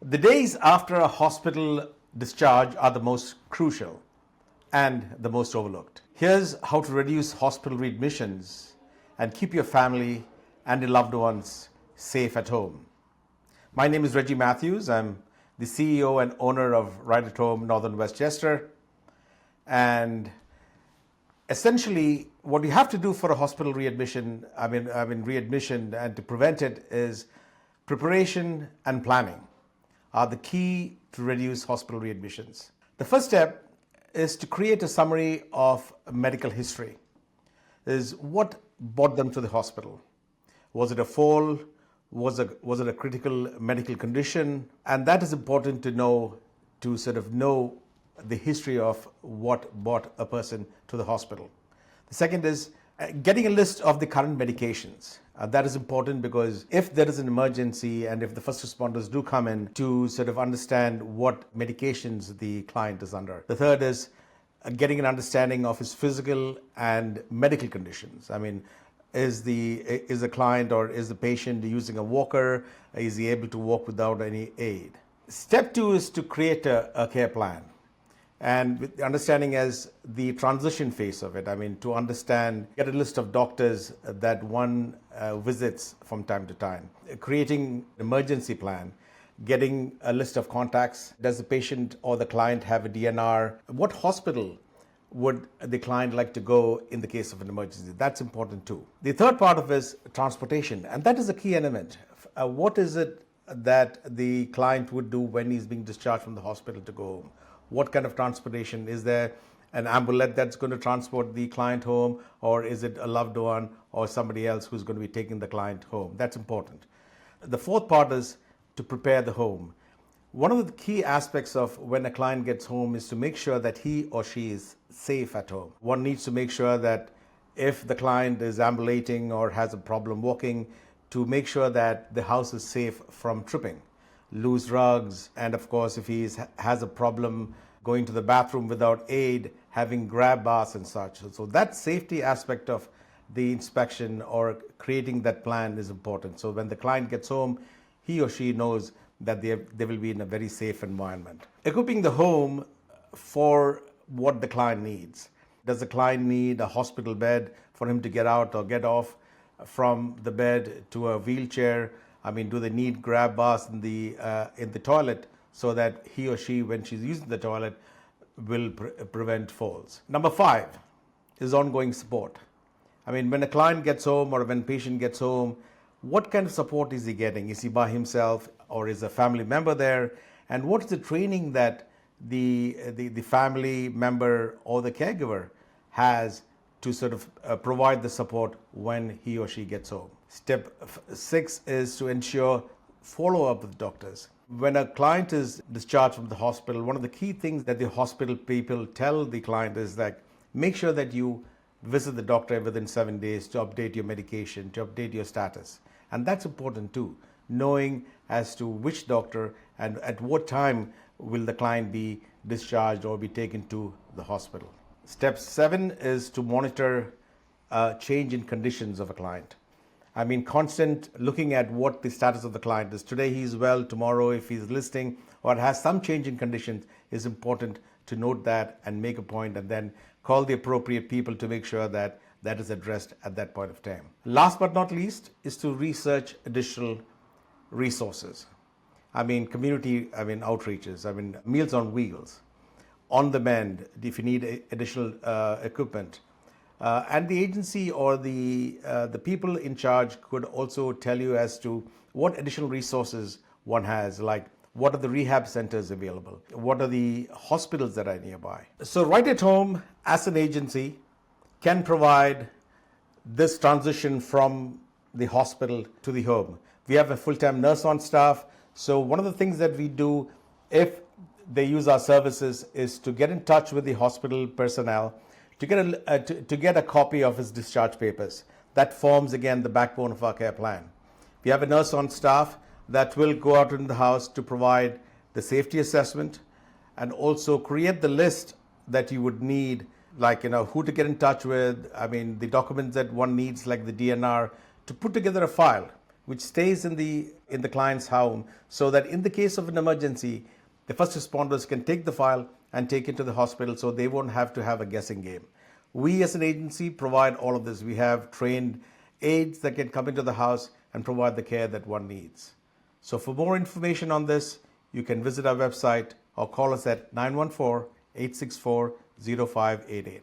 The days after a hospital discharge are the most crucial and the most overlooked. Here's how to reduce hospital readmissions and keep your family and your loved ones safe at home. My name is Reggie Matthews. I'm the CEO and owner of Right at Home Northern Westchester. And essentially, what you have to do for a hospital readmission, readmission and to prevent it is preparation and planning are the key to reduce hospital readmissions. The first step is to create a summary of medical history. Is what brought them to the hospital? Was it a fall? Was it a critical medical condition? And that is important to know, to sort of know the history of what brought a person to the hospital. The second is getting a list of the current medications. That is important because if there is an emergency and if the first responders do come in, to sort of understand what medications the client is under. The third is getting an understanding of his physical and medical conditions. Is the client or is the patient using a walker? Is he able to walk without any aid? Step two is to create a care plan. And with the understanding as the transition phase of it, to understand, get a list of doctors that one visits from time to time, creating an emergency plan, getting a list of contacts. Does the patient or the client have a DNR? What hospital would the client like to go in the case of an emergency? That's important too. The third part of it is transportation, and that is a key element. What is it that the client would do when he's being discharged from the hospital to go home? What kind of transportation? Is there an ambulance that's going to transport the client home, or is it a loved one or somebody else who's going to be taking the client home? That's important. The fourth part is to prepare the home. One of the key aspects of when a client gets home is to make sure that he or she is safe at home. One needs to make sure that if the client is ambulating or has a problem walking, to make sure that the house is safe from tripping, loose rugs, and of course if he has a problem going to the bathroom without aid, having grab bars and such. So that safety aspect of the inspection or creating that plan is important. So when the client gets home, he or she knows that they will be in a very safe environment. Equipping the home for what the client needs. Does the client need a hospital bed for him to get out or get off from the bed to a wheelchair? Do they need grab bars in the toilet so that he or she, when she's using the toilet, will prevent falls? Number 5 is ongoing support. When a client gets home or when a patient gets home, what kind of support is he getting? Is he by himself or is a family member there? And what is the training that the family member or the caregiver has to sort of provide the support when he or she gets home? Step 6 is to ensure follow-up with doctors. When a client is discharged from the hospital, one of the key things that the hospital people tell the client is that make sure that you visit the doctor within 7 days to update your medication, to update your status. And that's important too, knowing as to which doctor and at what time will the client be discharged or be taken to the hospital. Step 7 is to monitor change in conditions of a client. Constant looking at what the status of the client is. Today he's well, tomorrow if he's listing or has some change in conditions, is important to note that and make a point and then call the appropriate people to make sure that that is addressed at that point of time. Last but not least is to research additional resources. Community outreaches, Meals on Wheels, On the Mend, if you need additional equipment. And the agency or the people in charge could also tell you as to what additional resources one has, like what are the rehab centers available, what are the hospitals that are nearby. So Right at Home as an agency can provide this transition from the hospital to the home. We have a full-time nurse on staff. So one of the things that we do if they use our services is to get in touch with the hospital personnel to get a copy of his discharge papers. That forms again the backbone of our care plan. We have a nurse on staff that will go out in the house to provide the safety assessment and also create the list that you would need, like who to get in touch with, the documents that one needs like the DNR, to put together a file which stays in the client's home, so that in the case of an emergency, the first responders can take the file and take it to the hospital, so they won't have to have a guessing game. We as an agency provide all of this. We have trained aides that can come into the house and provide the care that one needs. So for more information on this, you can visit our website or call us at 914-864-0588.